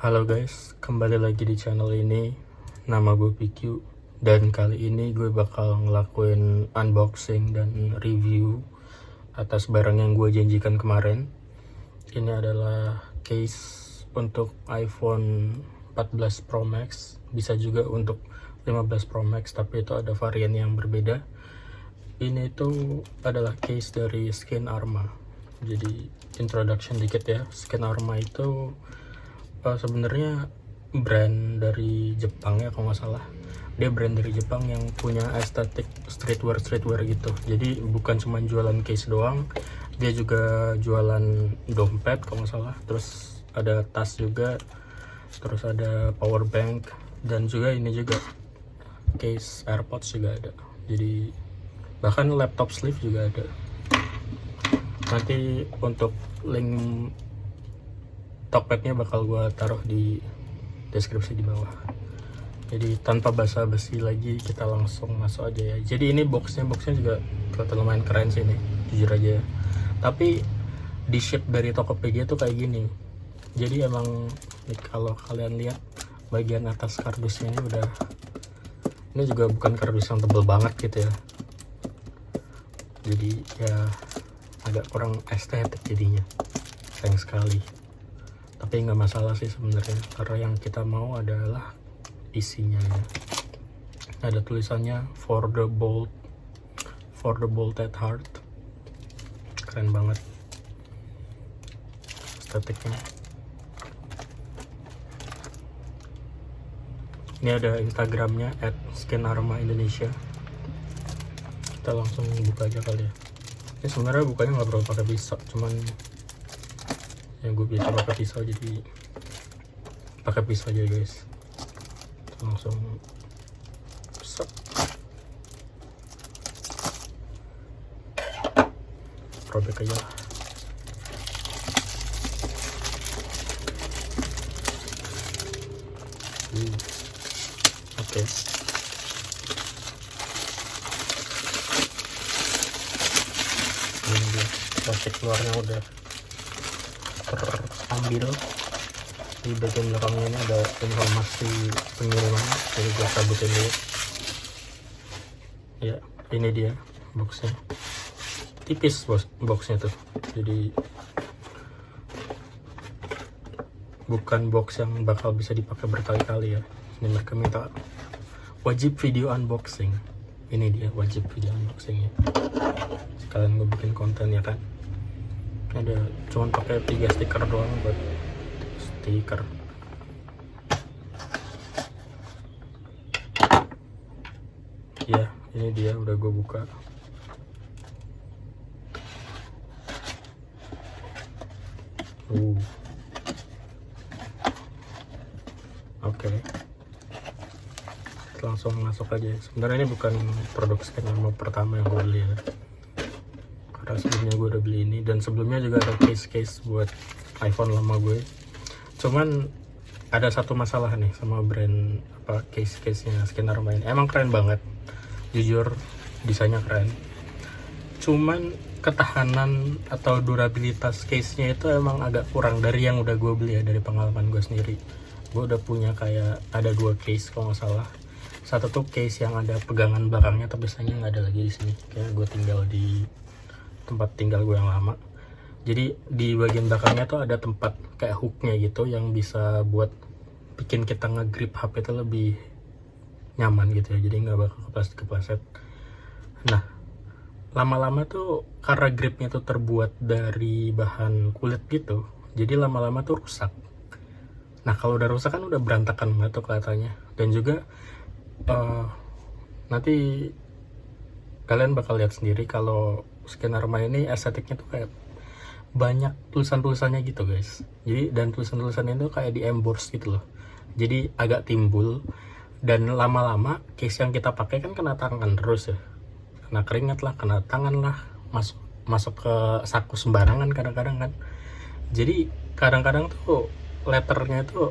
Halo guys, kembali lagi di channel ini. Nama gue PQ, dan kali ini gue bakal ngelakuin unboxing dan review atas barang yang gue janjikan kemarin. Ini adalah case untuk iPhone 14 Pro Max, bisa juga untuk 15 Pro Max, tapi itu ada varian yang berbeda. Ini tuh adalah case dari Skinarma. Jadi introduction dikit ya, Skinarma itu sebenarnya brand dari Jepang ya kalau nggak salah. Dia brand dari Jepang yang punya estetik streetwear gitu. Jadi bukan cuma jualan case doang, dia juga jualan dompet kalau nggak salah. Terus ada tas juga, terus ada power bank, dan juga ini juga case AirPods juga ada. Jadi bahkan laptop sleeve juga ada. Nanti untuk link Tokpednya bakal gue taruh di deskripsi di bawah. Jadi tanpa basa-basi lagi, kita langsung masuk aja ya. Jadi ini boxnya juga kelihatan lumayan keren sih nih, jujur aja ya. Tapi di ship dari Tokopedia tuh kayak gini. Jadi emang nih, kalau kalian lihat bagian atas kardusnya ini juga bukan kardus yang tebel banget gitu ya. Jadi ya agak kurang estetik jadinya, sayang sekali. Tapi nggak masalah sih sebenarnya, karena yang kita mau adalah isinya ya. Ada tulisannya for the bold at heart. Keren banget estetiknya. Ini ada Instagramnya @skinarma_indonesia. Kita langsung buka aja kali ya. Ini sebenarnya bukanya nggak perlu pakai pisau, cuman ya gue biasa pakai pisau, jadi pakai pisau aja guys. Langsung set. Robek aja lah. Oke. Ini dia, plastik luarnya udah terambil. Di bagian belakangnya ini ada informasi pengiriman, jadi gue cabutin dulu ya. Ini dia boxnya, tipis boxnya tuh, jadi bukan box yang bakal bisa dipakai berkali-kali ya. Ini mereka minta wajib video unboxing. Ini dia wajib video unboxingnya, sekalian gue bikin konten ya kan. Ada cuman pakai 3 stiker doang buat stiker. Ya ini dia, udah gue buka. Oke. Langsung masuk aja. Sebenarnya ini bukan produk Skinarma pertama yang gue beli ya, karena sebelumnya gue udah beli ini, dan sebelumnya juga ada case buat iPhone lama gue. Cuman ada satu masalah nih sama brand case-nya Skinarma ini. Emang keren banget, jujur desainnya keren. Cuman ketahanan atau durabilitas case-nya itu emang agak kurang dari yang udah gue beli ya, dari pengalaman gue sendiri. Gue udah punya kayak ada 2 case kalau nggak salah. Satu tuh case yang ada pegangan belakangnya, tapi sayangnya nggak ada lagi di sini. Kayak gue tinggal di tempat tinggal gue yang lama. Jadi di bagian belakangnya tuh ada tempat kayak hooknya gitu, yang bisa buat bikin kita ngegrip HP itu lebih nyaman gitu ya. Jadi nggak bakal kepleset. Nah, lama-lama tuh karena gripnya tuh terbuat dari bahan kulit gitu, jadi lama-lama tuh rusak. Nah kalau udah rusak kan udah berantakan banget tuh kelihatannya. Dan juga nanti kalian bakal lihat sendiri kalau Skinarma ini estetiknya tuh kayak banyak tulisan-tulisannya gitu guys. Jadi dan tulisan-tulisannya itu kayak di emboss gitu loh, jadi agak timbul. Dan lama-lama case yang kita pakai kan kena tangan terus ya, kena keringat lah, kena tangan lah, masuk ke saku sembarangan kadang-kadang kan. Jadi kadang-kadang tuh letternya itu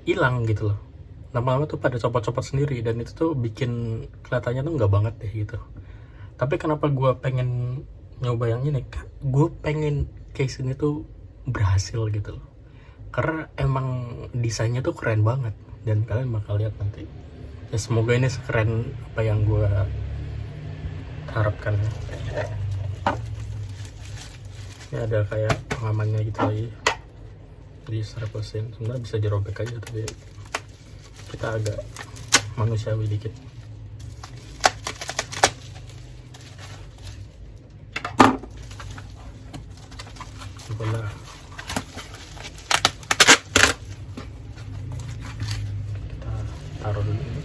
hilang gitu loh, lama-lama tuh pada copot-copot sendiri, dan itu tuh bikin kelihatannya tuh nggak banget deh gitu. Tapi kenapa gue pengen nyoba yang ini, gue pengen case ini tuh berhasil gitu loh. karena emang desainnya tuh keren banget dan kalian bakal lihat nanti ya. Semoga ini sekeren apa yang gue harapkan ya. Ini ada kayak pengamannya gitu lagi, diserpusin. Sebenarnya bisa dirobek aja tapi kita agak manusiawi dikit. Bola kita taruh dulu ini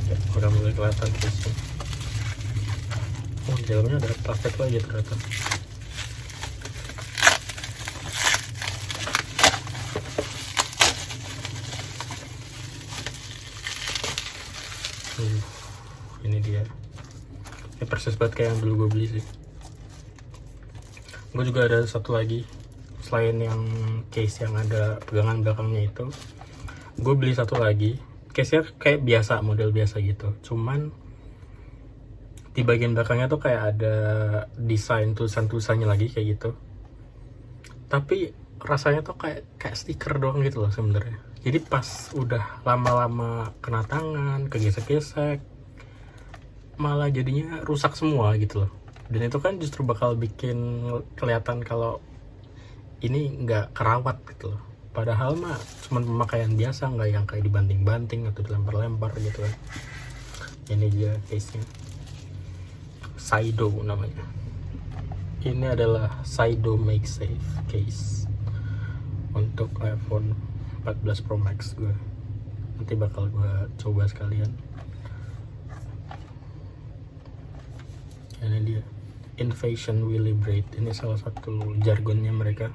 ya, udah mulai kelihatan guys. Oh, di dalamnya ada plastik lagi ternyata. Ini dia. Ini persis banget kayak yang dulu gue beli sih. Gue juga ada satu lagi selain yang case yang ada pegangan belakangnya itu. Gue beli satu lagi, case-nya kayak biasa, model biasa gitu. Cuman di bagian belakangnya tuh kayak ada desain tulisan-tulisannya lagi kayak gitu. Tapi rasanya tuh kayak stiker doang gitu loh sebenarnya. Jadi pas udah lama-lama kena tangan, kegesek-gesek, malah jadinya rusak semua gitu loh. Dan itu kan justru bakal bikin kelihatan kalau ini nggak kerawat gitu loh. Padahal mah cuma pemakaian biasa, nggak yang kayak dibanting-banting atau dilempar-lempar gitu kan. Ini dia case-nya, Saido namanya. Ini adalah Saido MagSafe case untuk iPhone 14 Pro Max gue. Nanti bakal gue coba sekalian. Ini dia, Invasion We Liberate. Ini salah satu jargonnya mereka.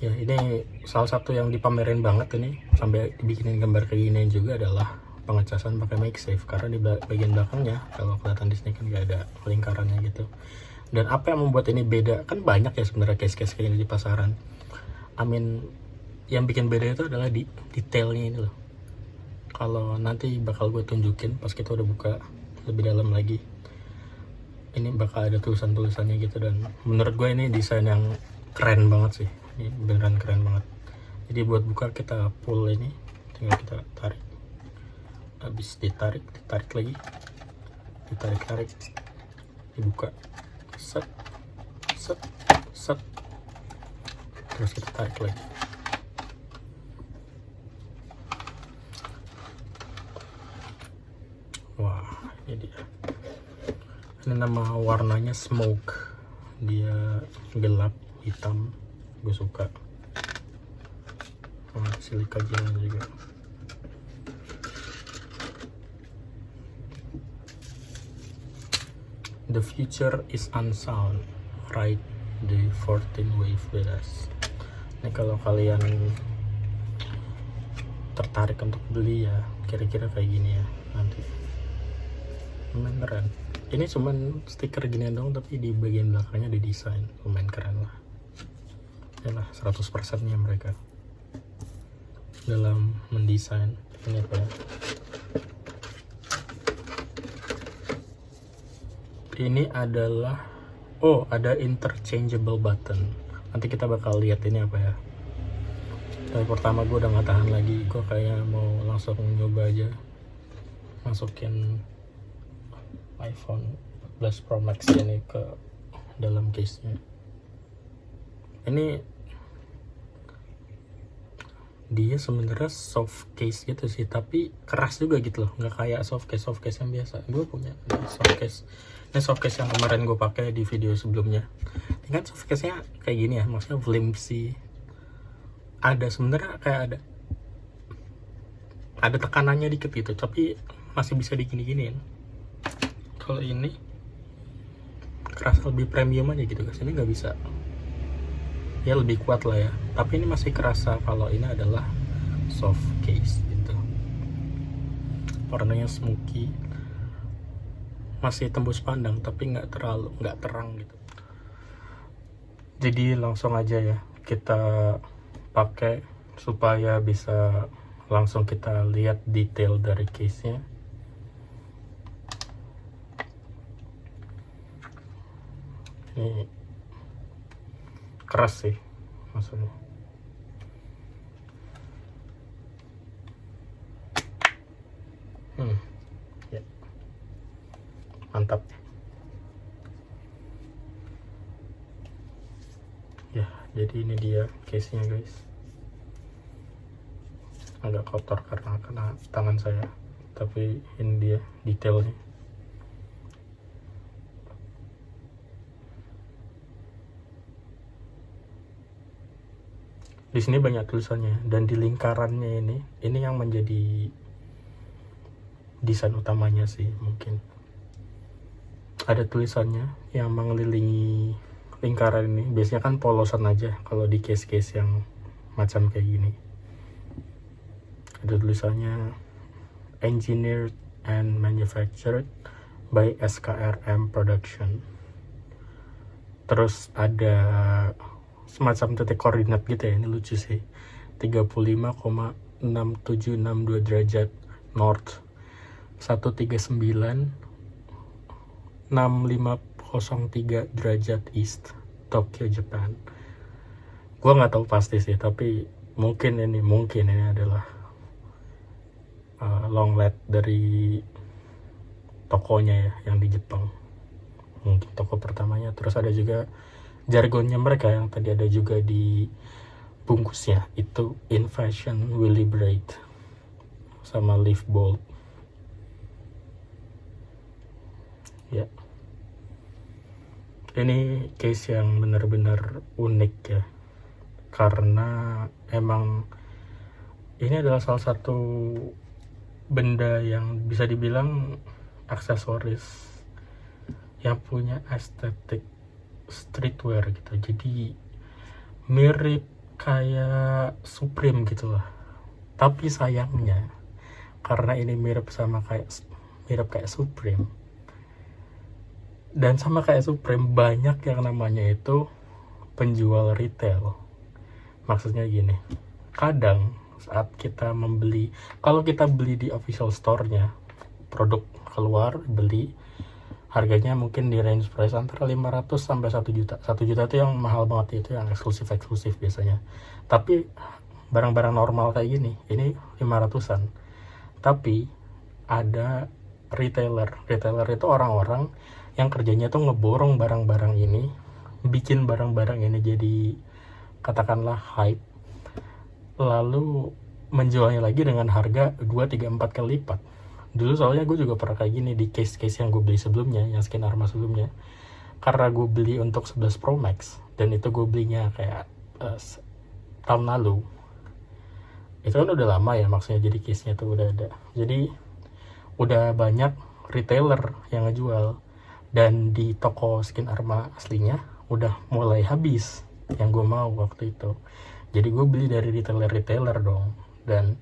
Ya, ini salah satu yang dipamerin banget ini, sampai dibikinin gambar kayak gini juga adalah pengecasan pakai MagSafe. Karena di bagian belakangnya, kalau kelihatan di sini kan nggak ada lingkarannya gitu. Dan apa yang membuat ini beda? Kan banyak ya sebenarnya case-case kayak ini di pasaran. Yang bikin beda itu adalah di detailnya ini loh. Kalau nanti bakal gue tunjukin pas kita udah buka lebih dalam lagi, ini bakal ada tulisan-tulisannya gitu. Dan menurut gue ini desain yang keren banget sih. Ini beneran keren banget. Jadi buat buka kita pull ini, tinggal kita tarik. Habis ditarik lagi, ditarik, dibuka, set, terus kita tarik lagi. Wah, ini dia. Ini nama warnanya Smoke, dia gelap hitam, gue suka. Silika gelnya juga. The future is unsound, ride the 14 wave with us. Ini kalau kalian tertarik untuk beli ya, kira-kira kayak gini ya nanti. Lumayan keren. Ini cuman stiker gini dong, tapi di bagian belakangnya didesain. Lumayan keren lah. Inilah 100% nya mereka dalam mendesain. Ini apa ya? Ini adalah, oh, ada interchangeable button. Nanti kita bakal lihat ini apa ya. Tapi pertama gue udah gak tahan lagi, gue kayak mau langsung nyoba aja masukin iPhone 14 Pro Max ini ke dalam case-nya. Ini dia sebenarnya soft case gitu sih, tapi keras juga gitu loh, nggak kayak soft case yang biasa. Gue punya soft case. Ini soft case yang kemarin gue pakai di video sebelumnya. Ini kan soft case-nya kayak gini ya, maksudnya flimsy. Ada sebenarnya kayak ada tekanannya dikit gitu, tapi masih bisa digini-giniin. Kalau ini kerasa lebih premium aja gitu guys. Ini nggak bisa, ya lebih kuat lah ya, tapi ini masih kerasa kalau ini adalah soft case gitu. Warnanya smoky, masih tembus pandang tapi nggak terang gitu. Jadi langsung aja ya kita pakai supaya bisa langsung kita lihat detail dari case nya. Ini keras sih maksudnya. Ya, mantap ya. Jadi ini dia case nya guys, agak kotor karena kena tangan saya, tapi ini dia detailnya. Di sini banyak tulisannya, dan di lingkarannya ini yang menjadi desain utamanya sih. Mungkin ada tulisannya yang mengelilingi lingkaran ini. Biasanya kan polosan aja kalau di case-case yang macam kayak gini. Ada tulisannya engineered and manufactured by SKRM Production. Terus ada semacam titik koordinat gitu ya, ini lucu sih. 35,6762 derajat north, 139,6503 derajat east, Tokyo, Jepang. Gua nggak tahu pasti sih, tapi mungkin ini adalah long lead dari tokonya ya, yang di Jepang. Mungkin toko pertamanya. Terus ada juga jargonnya mereka yang tadi ada juga di bungkusnya, itu Invasion Will Liberate sama Leaf Bolt ya. Ini case yang benar-benar unik ya, karena emang ini adalah salah satu benda yang bisa dibilang aksesoris yang punya estetik streetwear gitu. Jadi mirip kayak Supreme gitu lah. Tapi sayangnya karena ini mirip kayak Supreme, dan sama kayak Supreme, banyak yang namanya itu penjual retail. Maksudnya gini, kadang saat kita membeli, kalau kita beli di official store-nya, produk keluar beli, harganya mungkin di range price antara 500 sampai 1 juta. 1 juta itu yang mahal banget, itu yang eksklusif biasanya. Tapi barang-barang normal kayak gini, ini 500-an. Tapi ada retailer itu orang-orang yang kerjanya tuh ngeborong barang-barang ini, bikin barang-barang ini jadi katakanlah hype, lalu menjualnya lagi dengan harga 2, 3, 4 kali lipat. Dulu soalnya gue juga pernah kayak gini di case-case yang gue beli sebelumnya, yang Skin Arma sebelumnya. Karena gue beli untuk 11 Pro Max, dan itu gue belinya kayak tahun lalu. Itu kan udah lama ya, maksudnya jadi case-nya tuh udah ada. Jadi udah banyak retailer yang ngejual, dan di toko Skin Arma aslinya udah mulai habis yang gue mau waktu itu. Jadi gue beli dari retailer dong, dan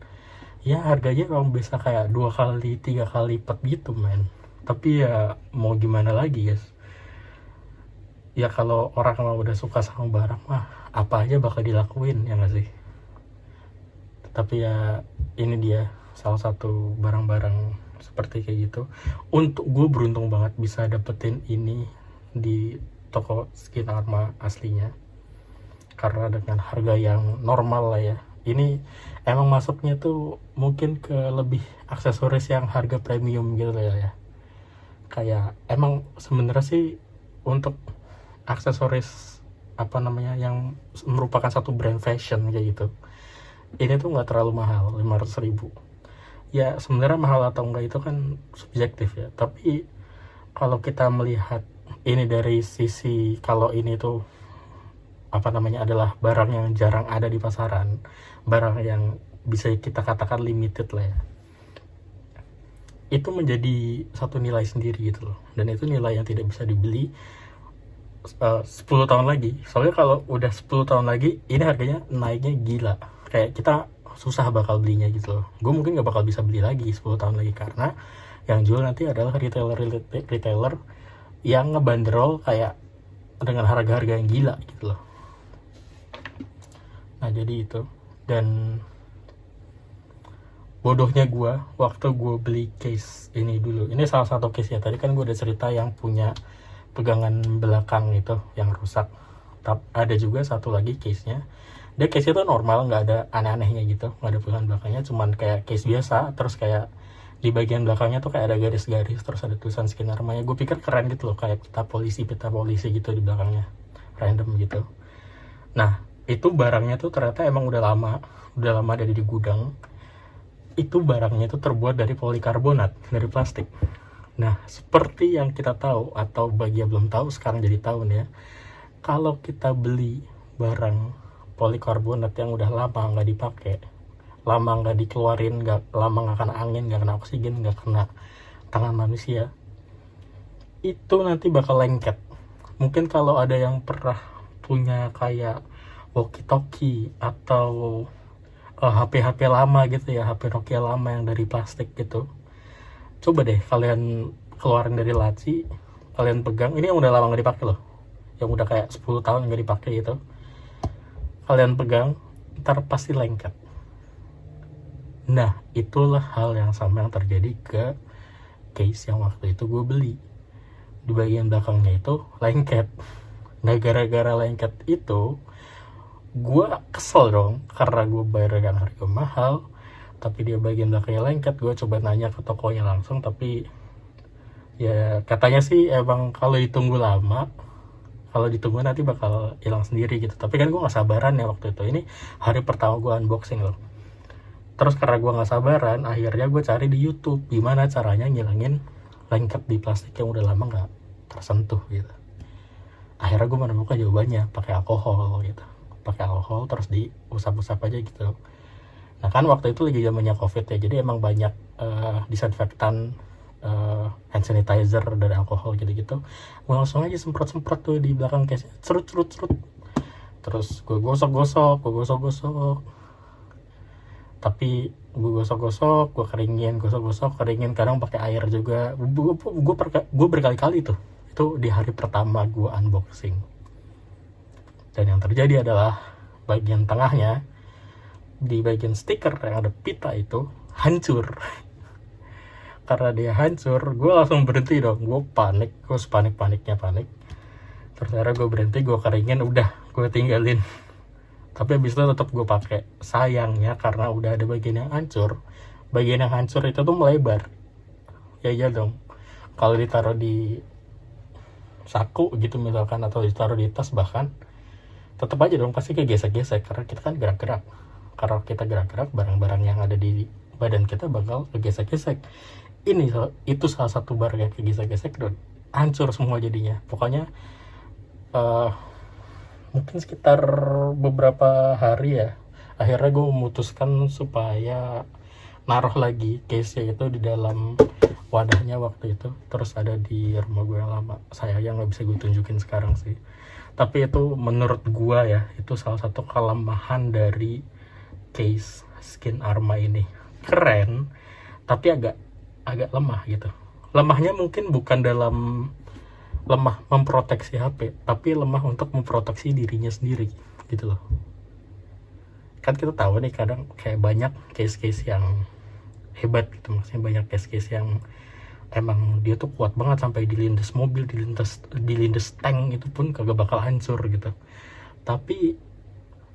ya harganya kalau bisa kayak 2 kali 3 kali lipat gitu men. Tapi ya mau gimana lagi guys, ya kalau orang udah suka sama barang mah apa aja bakal dilakuin, ya nggak sih. Tapi ya ini dia salah satu barang-barang seperti kayak gitu. Untuk gue beruntung banget bisa dapetin ini di toko Skin Arma aslinya, karena dengan harga yang normal lah ya. Ini emang masuknya tuh mungkin ke lebih aksesoris yang harga premium gitu lah ya. Kayak emang sebenarnya sih untuk aksesoris apa namanya yang merupakan satu brand fashion kayak gitu, ini tuh nggak terlalu mahal, 500.000. Ya sebenarnya mahal atau enggak itu kan subjektif ya. Tapi kalau kita melihat ini dari sisi kalau ini tuh apa namanya adalah barang yang jarang ada di pasaran, barang yang bisa kita katakan limited lah ya, itu menjadi satu nilai sendiri gitu loh. Dan itu nilai yang tidak bisa dibeli 10 tahun lagi. Soalnya kalau udah 10 tahun lagi ini harganya naiknya gila, kayak kita susah bakal belinya gitu loh. Gue mungkin gak bakal bisa beli lagi 10 tahun lagi, karena yang jual nanti adalah retailer yang ngebanderol kayak dengan harga-harga yang gila gitu loh. Nah jadi itu. Dan bodohnya gue waktu gue beli case ini dulu, ini salah satu case ya, tadi kan gue udah cerita yang punya pegangan belakang itu yang rusak. Ada juga satu lagi case-nya, dia case-nya tuh normal, nggak ada aneh-anehnya gitu, nggak ada tulisan belakangnya, cuman kayak case biasa. Terus kayak di bagian belakangnya tuh kayak ada garis-garis, terus ada tulisan skin armanya. Gue pikir keren gitu loh, kayak peta polisi gitu di belakangnya, random gitu. Nah, itu barangnya tuh ternyata emang udah lama ada di gudang. Itu barangnya itu terbuat dari polikarbonat, dari plastik. Nah, seperti yang kita tahu, atau bagi yang belum tahu sekarang jadi tahu nih ya, kalau kita beli barang polikarbonat yang udah lama nggak dipakai, lama nggak dikeluarin, lama nggak kena angin, nggak kena oksigen, nggak kena tangan manusia, itu nanti bakal lengket. Mungkin kalau ada yang pernah punya kayak walkie-talkie atau HP-HP lama gitu ya, HP Nokia lama yang dari plastik gitu, coba deh kalian keluarin dari laci, kalian pegang, ini yang udah lama nggak dipakai loh, yang udah kayak 10 tahun nggak dipakai gitu, kalian pegang, ntar pasti lengket. Nah, itulah hal yang sama yang terjadi ke case yang waktu itu gue beli. Di bagian belakangnya itu lengket. Nah, gara-gara lengket itu, gue kesel dong, karena gue bayar dengan harga mahal, tapi dia bagian belakangnya lengket. Gue coba nanya ke tokonya langsung, tapi ya katanya sih emang kalau ditunggu lama, kalau ditunggu nanti bakal hilang sendiri gitu. Tapi kan gue nggak sabaran ya waktu itu. Ini hari pertama gue unboxing loh. Terus karena gue nggak sabaran, akhirnya gue cari di YouTube gimana caranya ngilangin lengket di plastik yang udah lama nggak tersentuh gitu. Akhirnya gue menemukan jawabannya pakai alkohol gitu. Pakai alkohol terus diusap-usap aja gitu. Nah kan waktu itu lagi zamannya COVID ya, jadi emang banyak disinfektan, hand sanitizer dari alkohol gitu-gitu. Gue langsung aja semprot-semprot tuh di belakang case, cerut. Terus gue gosok-gosok. Tapi gue gosok-gosok, gue keringin, kadang pakai air juga. Gue berkali-kali tuh, itu di hari pertama gue unboxing. Dan yang terjadi adalah bagian tengahnya, di bagian stiker yang ada pita itu hancur. Karena dia hancur, gue langsung berhenti dong. Gue panik. Terus akhirnya gue berhenti, gue keringin, udah gue tinggalin. Tapi habis itu tetap gue pakai. Sayangnya karena udah ada bagian yang hancur itu tuh melebar. Ya iya dong, kalau ditaruh di saku gitu misalkan, atau ditaruh di tas bahkan, tetap aja dong pasti kegesek-gesek, karena kita kan gerak-gerak. Kalau kita gerak-gerak, barang-barang yang ada di badan kita bakal kegesek-gesek. Itu salah satu barang yang kegesek-gesek dan hancur semua jadinya. Pokoknya mungkin sekitar beberapa hari ya, akhirnya gue memutuskan supaya naruh lagi case-nya itu di dalam wadahnya waktu itu. Terus ada di rumah gue yang lama, sayangnya nggak bisa gue tunjukin sekarang sih. Tapi itu menurut gue ya, itu salah satu kelemahan dari case Skin Arma ini. Keren, tapi agak lemah gitu. Lemahnya mungkin bukan dalam lemah memproteksi HP, tapi lemah untuk memproteksi dirinya sendiri gitu loh. Kan kita tahu nih kadang kayak banyak case-case yang hebat gitu, maksudnya banyak case-case yang emang dia tuh kuat banget, sampai dilindas mobil, dilindas tank itu pun kagak bakal hancur gitu. Tapi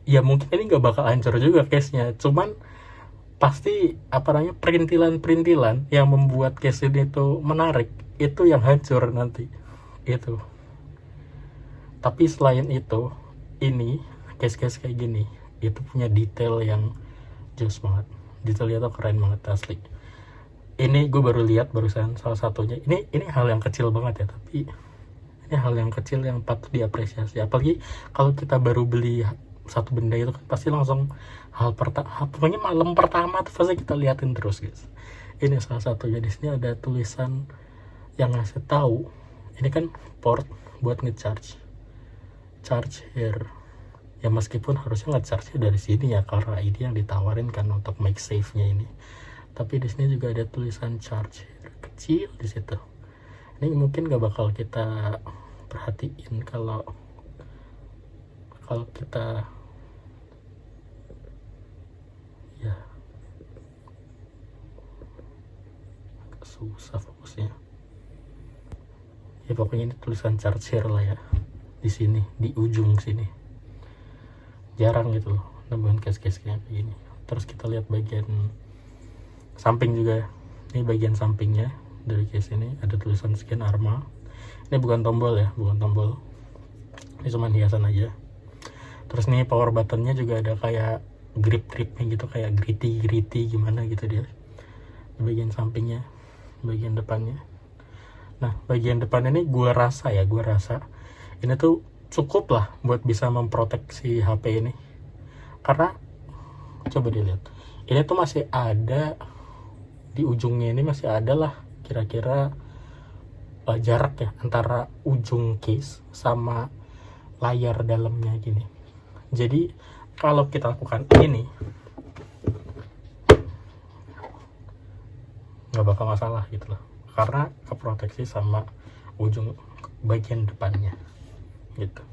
ya mungkin ini gak bakal hancur juga case-nya, cuman pasti perintilan yang membuat case ini tuh menarik, itu yang hancur nanti itu. Tapi selain itu, ini case-case kayak gini itu punya detail yang jauh banget. Detailnya tuh keren banget asli. Ini gue baru lihat barusan salah satunya. Ini hal yang kecil banget ya, tapi ini hal yang kecil yang patut diapresiasi. Apalagi kalau kita baru beli satu benda itu kan pasti langsung pokoknya malam pertama tuh pasti kita liatin terus guys. Ini salah satunya. Di sini ada tulisan yang ngasih tahu ini kan port buat ngecharge here ya, meskipun harusnya ngecharge dari sini ya, karena ini yang ditawarin kan untuk make safe nya ini. Tapi di sini juga ada tulisan charge here kecil di situ. Ini mungkin gak bakal kita perhatiin kalau kita ya, agak susah fokusnya ya. Pokoknya ini tulisan charge here lah ya. di sini, di ujung sini. Jarang gitu loh nemuin case-case kayak gini. Terus kita lihat bagian samping juga. Ini bagian sampingnya dari case ini ada tulisan Skin Arma. Ini bukan tombol ya, bukan tombol. Ini cuma hiasan aja. Terus nih power buttonnya juga ada kayak grip-gripnya gitu, kayak gritty gimana gitu dia. Di bagian sampingnya, bagian depannya. Nah, bagian depan ini gue rasa ini tuh cukup lah buat bisa memproteksi HP ini. Karena coba dilihat, ini tuh masih ada di ujungnya, ini masih ada lah kira-kira jarak ya antara ujung case sama layar dalamnya gini. Jadi kalau kita lakukan ini nggak bakal masalah gitu loh, karena keproteksi sama ujung bagian depannya gitu.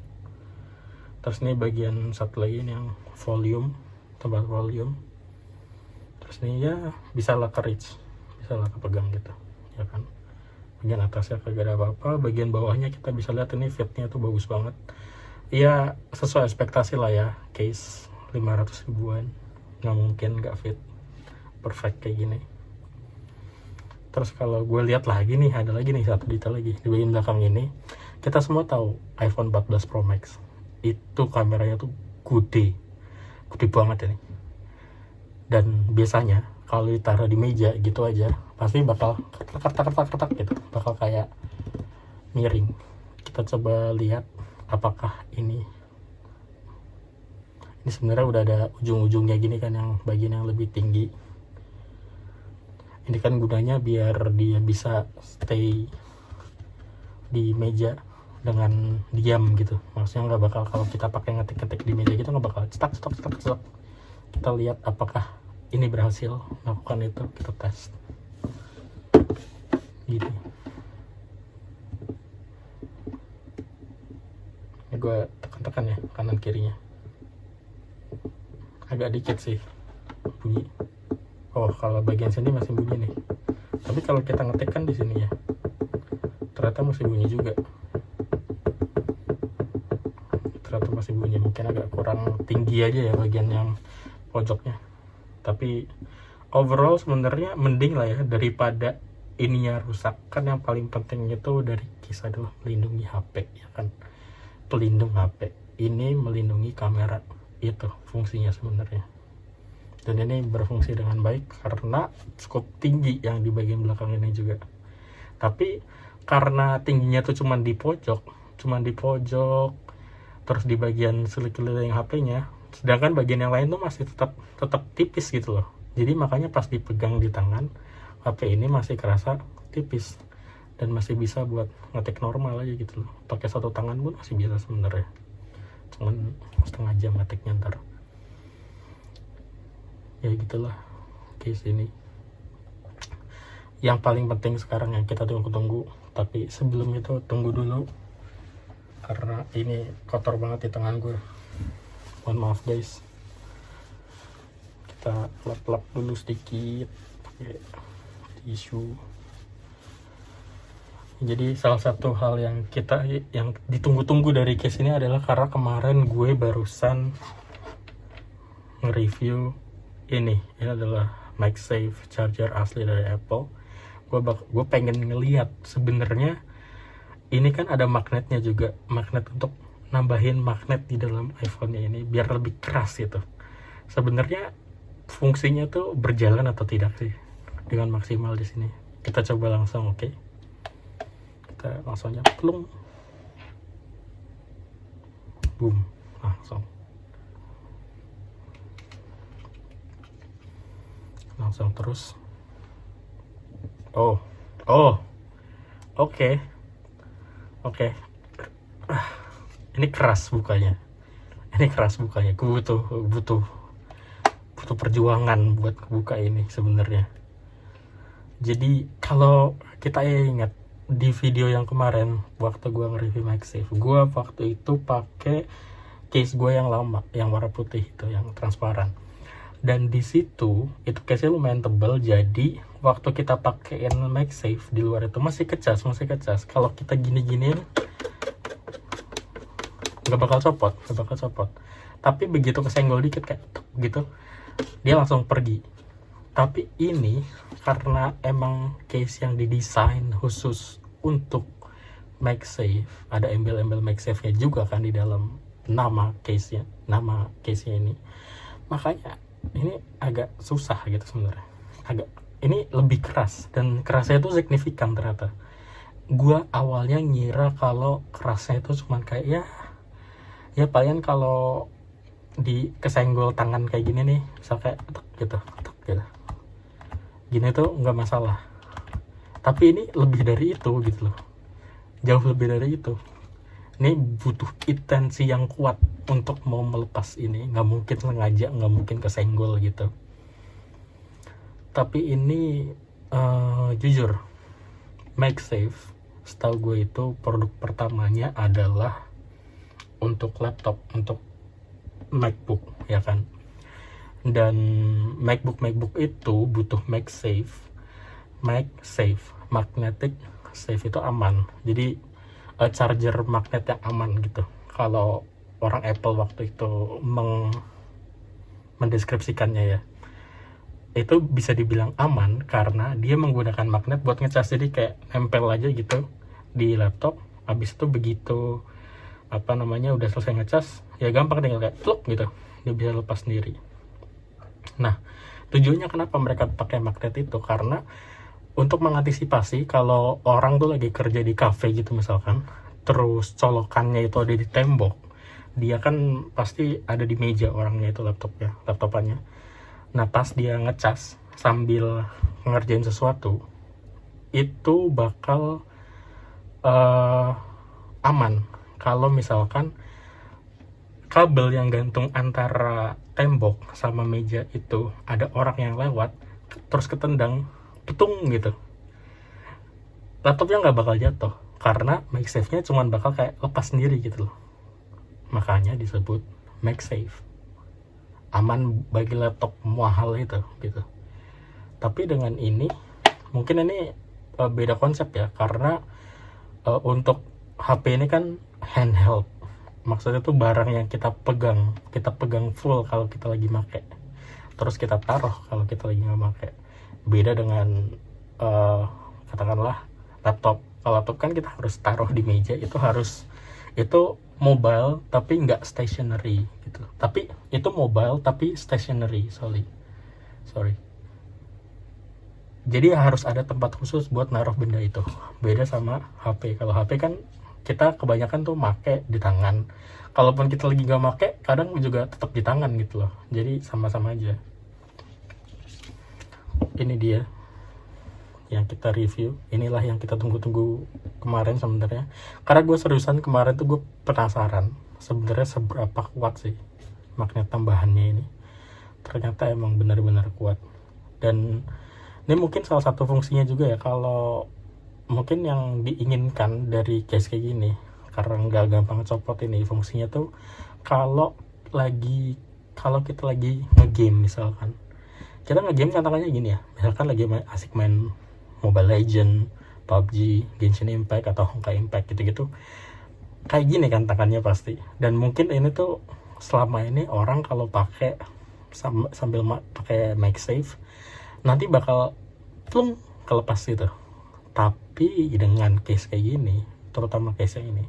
Terus ini bagian satu lagi ini yang volume, tempat volume. Terus ini ya bisa lah ke reach, bisa lah kepegang gitu ya kan. Bagian atasnya kagak ada apa-apa, bagian bawahnya kita bisa lihat ini fitnya tuh bagus banget ya, sesuai ekspektasi lah ya. Case 500 ribuan nggak mungkin nggak fit, perfect kayak gini. Terus kalau gue lihat lagi nih, ada lagi nih satu detail lagi di bagian belakang ini. Kita semua tahu iPhone 14 Pro Max itu kameranya tuh gede banget ini. Dan biasanya kalau ditaruh di meja gitu aja pasti bakal ketak gitu, bakal kayak miring. Kita coba lihat apakah ini sebenarnya udah ada ujung-ujungnya gini kan, yang bagian yang lebih tinggi. Ini kan gunanya biar dia bisa stay di meja dengan diam gitu. Maksudnya nggak bakal, kalau kita pakai ngetik-ngetik di meja gitu nggak bakal cetak. Kita lihat apakah ini berhasil melakukan itu, kita tes gini. Ini gue tekan-tekan ya kanan kirinya, agak dikit sih bunyi. Oh, kalau bagian sini masih bunyi nih. Tapi kalau kita ngetik kan di sini ya, ternyata masih bunyi juga. Ternyata masih bunyi, mungkin agak kurang tinggi aja ya bagian yang pojoknya. Tapi overall sebenarnya mending lah ya daripada ininya rusak. Kan yang paling penting itu dari case adalah melindungi HP ya kan, pelindung HP. Ini melindungi kamera, itu fungsinya sebenarnya. Dan ini berfungsi dengan baik karena cukup tinggi yang di bagian belakang ini juga. Tapi karena tingginya tuh cuman di pojok, terus di bagian sekeliling HP-nya, sedangkan bagian yang lain tuh masih tetap tipis gitu loh. Jadi makanya pas dipegang di tangan, HP ini masih kerasa tipis dan masih bisa buat ngetik normal aja gitu loh. Pakai satu tangan pun masih bisa sebenarnya. Cuman setengah jam ngetiknya ntar. Ya gitulah case ini. Yang paling penting sekarang yang kita tunggu-tunggu, tapi sebelum itu tunggu dulu karena ini kotor banget di tangan gue. Mohon maaf guys. Kita lap-lap dulu sedikit pakai tisu. Jadi salah satu hal yang ditunggu-tunggu dari case ini adalah karena kemarin gue barusan nge-review ini adalah MagSafe charger asli dari Apple. Gue pengen ngelihat sebenarnya ini kan ada magnetnya juga, magnet untuk nambahin magnet di dalam iPhone-nya ini biar lebih keras gitu. Sebenarnya fungsinya tuh berjalan atau tidak sih dengan maksimal di sini? Kita coba langsung, oke? Kita langsung plung, boom, langsung terus. Oke. Ini keras bukanya. Gue butuh perjuangan buat buka ini sebenarnya. Jadi kalau kita ingat di video yang kemarin waktu gue nge-review MagSafe, gue waktu itu pakai case gue yang lama, yang warna putih itu, yang transparan. Dan di situ itu case-nya lumayan tebal, jadi waktu kita pakein MagSafe di luar itu masih kecas. Kalau kita gini-giniin nggak bakal copot. Tapi begitu kesenggol dikit kayak tuk, gitu, dia langsung pergi. Tapi ini karena emang case yang didesain khusus untuk MagSafe, ada embel-embel MagSafe-nya juga kan di dalam nama case-nya ini, makanya ini agak susah gitu sebenarnya. Ini lebih keras, dan kerasnya itu signifikan ternyata. Gua awalnya ngira kalau kerasnya itu cuman kayak ya paling kalau di kesenggol tangan kayak gini nih, misal kayak gitu gini tuh nggak masalah. Tapi ini lebih dari itu gitu loh, jauh lebih dari itu. Ini butuh intensi yang kuat untuk mau melepas ini, nggak mungkin sengaja, nggak mungkin kesenggol gitu. Tapi ini jujur, MagSafe setahu gue itu produk pertamanya adalah untuk laptop, untuk MacBook ya kan. Dan MacBook itu butuh MagSafe, magnetic safe itu aman. Jadi charger magnet yang aman gitu. Kalau orang Apple waktu itu mendeskripsikannya ya, itu bisa dibilang aman karena dia menggunakan magnet buat ngecas. Jadi kayak nempel aja gitu di laptop, habis itu begitu udah selesai ngecas ya gampang, tinggal kayak pluk gitu, dia bisa lepas sendiri. Nah, tujuannya kenapa mereka pakai magnet itu, karena untuk mengantisipasi kalau orang tuh lagi kerja di cafe gitu misalkan, terus colokannya itu ada di tembok, dia kan pasti ada di meja orangnya itu laptopannya. Nah, pas dia ngecas sambil ngerjain sesuatu, itu bakal aman kalau misalkan kabel yang gantung antara tembok sama meja itu ada orang yang lewat terus ketendang petung gitu, laptopnya nggak bakal jatuh karena MagSafe-nya cuma bakal kayak lepas sendiri gitu loh. Makanya disebut MagSafe, aman bagi laptop mahal itu gitu. Tapi dengan ini mungkin ini beda konsep ya, karena untuk HP ini kan handheld, maksudnya tuh barang yang kita pegang full kalau kita lagi make, terus kita taruh kalau kita lagi nggak make. Beda dengan katakanlah laptop. Kalau laptop kan kita harus taruh di meja, itu mobile tapi nggak stationary gitu. Tapi itu mobile tapi stationary, sorry. Jadi harus ada tempat khusus buat naruh benda itu. Beda sama HP. Kalau HP kan kita kebanyakan tuh make di tangan. Kalaupun kita lagi nggak make, kadang juga tetap di tangan gitu loh. Jadi sama-sama aja. Ini dia yang kita review. Inilah yang kita tunggu-tunggu kemarin sebenarnya. Karena gue seriusan kemarin tuh gue penasaran sebenarnya seberapa kuat sih magnet tambahannya ini. Ternyata emang benar-benar kuat. Dan ini mungkin salah satu fungsinya juga ya, kalau mungkin yang diinginkan dari case kayak gini, karena nggak gampang copot ini, fungsinya tuh kalau kita lagi ngegame misalkan. Kita ngegame tantangannya gini ya, misalkan lagi asik main Mobile Legend, PUBG, Genshin Impact atau Honkai Impact gitu-gitu. Kayak gini kan tangannya pasti. Dan mungkin ini tuh selama ini orang kalau pakai sambil pakai MagSafe nanti bakal plung kelepas gitu. Tapi dengan case kayak gini, terutama case yang ini,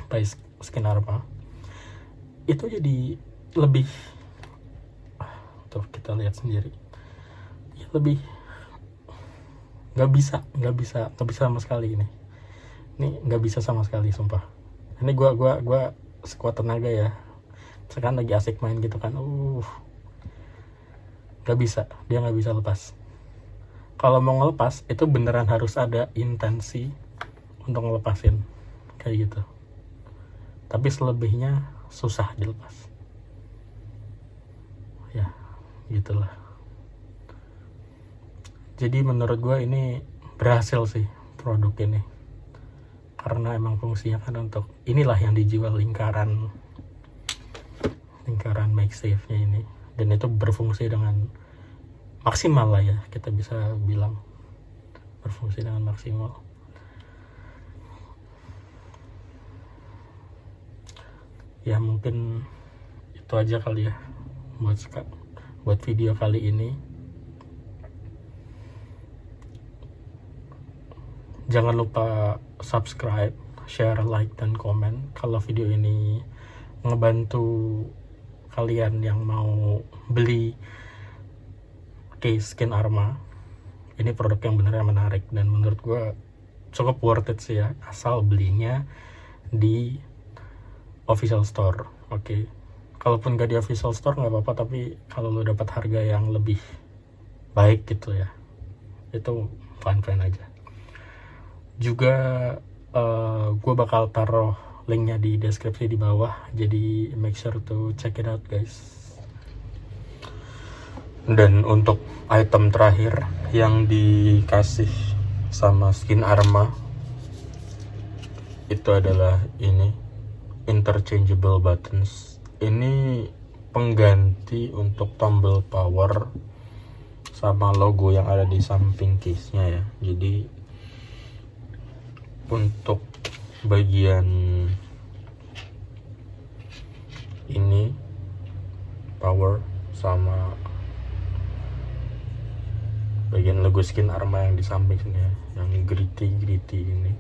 by Skinarma, itu jadi lebih, tuh kita lihat sendiri, ya lebih nggak bisa sama sekali ini nggak bisa sama sekali, sumpah. Ini gua sekuat tenaga ya, sekarang lagi asik main gitu kan, nggak bisa lepas. Kalau mau ngelepas itu beneran harus ada intensi untuk ngelepasin kayak gitu. Tapi selebihnya susah dilepas. Ya, gitulah. Jadi menurut gue ini berhasil sih produk ini. Karena emang fungsinya kan untuk inilah yang dijual, lingkaran MagSafe-nya ini. Dan itu berfungsi dengan maksimal lah ya, kita bisa bilang berfungsi dengan maksimal. Ya mungkin itu aja kali ya buat video kali ini. Jangan lupa subscribe, share, like, dan komen kalau video ini ngebantu kalian yang mau beli case Skin Arma. Ini produk yang benernya menarik dan menurut gue cukup worth it sih ya, asal belinya di official store. Oke. Kalaupun gak di official store nggak apa-apa, tapi kalau lo dapat harga yang lebih baik gitu ya, itu fine aja. Juga gue bakal taruh linknya di deskripsi di bawah, jadi make sure to check it out guys. Dan untuk item terakhir yang dikasih sama Skin Arma itu adalah ini, interchangeable buttons. Ini pengganti untuk tombol power sama logo yang ada di samping case nya ya. Jadi untuk bagian ini power sama bagian logo Skin Arma yang di samping sini ya, yang gritty ini.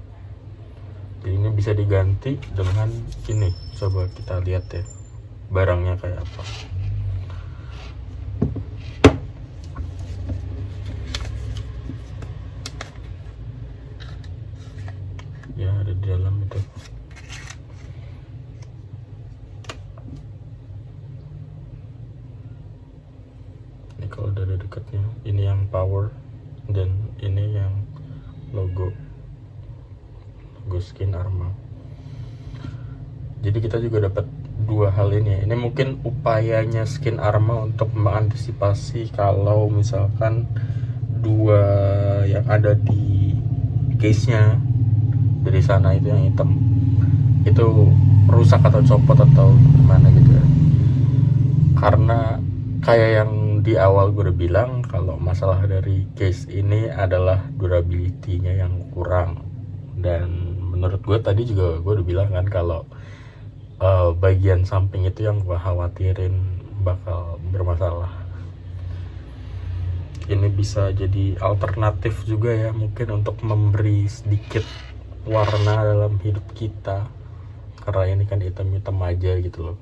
Jadi ini bisa diganti dengan ini. Coba kita lihat ya barangnya kayak apa. Ya ada di dalam itu. Ini kalau udah ada dekatnya, ini yang power dan ini yang logo Skin Arma. Jadi kita juga dapat dua hal ini ya. Ini mungkin upayanya Skin Arma untuk mengantisipasi kalau misalkan dua yang ada di case-nya dari sana itu yang hitam itu rusak atau copot atau gimana gitu ya. Karena kayak yang di awal gue udah bilang, kalau masalah dari case ini adalah durability-nya yang kurang. Dan menurut gue tadi juga gue udah bilang kan kalau bagian samping itu yang gue khawatirin bakal bermasalah. Ini bisa jadi alternatif juga ya, mungkin untuk memberi sedikit warna dalam hidup kita, karena ini kan hitam-hitam aja gitu loh.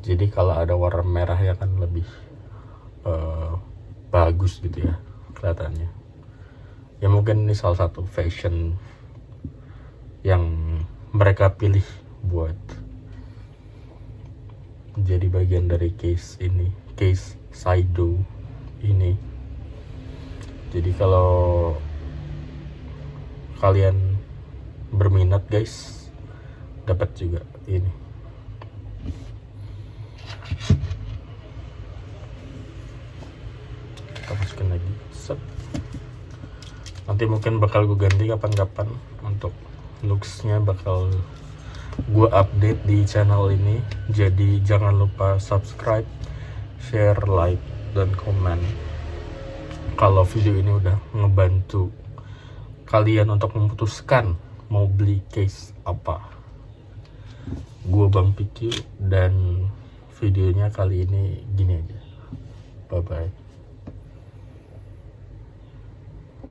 Jadi kalau ada warna merah ya kan lebih bagus gitu ya kelihatannya. Ya mungkin ini salah satu fashion yang mereka pilih buat jadi bagian dari case ini, case Saido ini. Jadi kalau kalian berminat guys, dapat juga ini. Kita masukin lagi. Set. Nanti mungkin bakal gue ganti kapan-kapan, untuk looksnya bakal gue update di channel ini. Jadi jangan lupa subscribe, share, like, dan komen kalau video ini udah ngebantu kalian untuk memutuskan mau beli case apa. Gue Bang Pikyu, dan videonya kali ini gini aja. Bye bye.